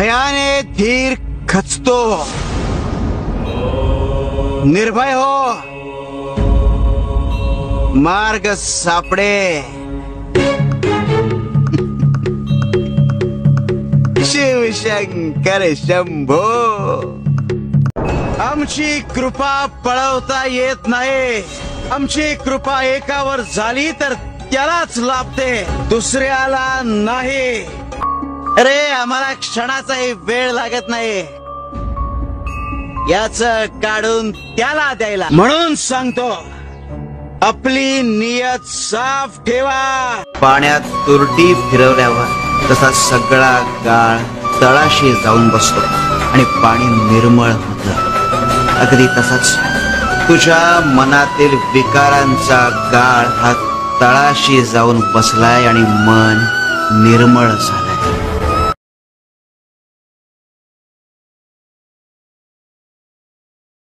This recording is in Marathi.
भयाने धीर खचतो, निर्भय हो, मार्ग सापडे। शिव शंकर शंभो। आमची कृपा पळवता येत नाही, आमची कृपा एकावर झाली तर त्यालाच लाभते, दुसऱ्याला नाही। अरे आम्हाला क्षणाचाही वेळ लागत नाही याच काढून त्याला द्यायला, म्हणून सांगतो आपली नियत साफ ठेवा। पाण्यात तुरटी फिरवल्यावर तसा सगळा गाळ तळाशी जाऊन बसतो आणि पाणी निर्मळ होतं। अगदी तसाच तुझ्या मनातील विकारांचा गाळ हा तळाशी जाऊन बसलाय आणि मन निर्मळ झालं।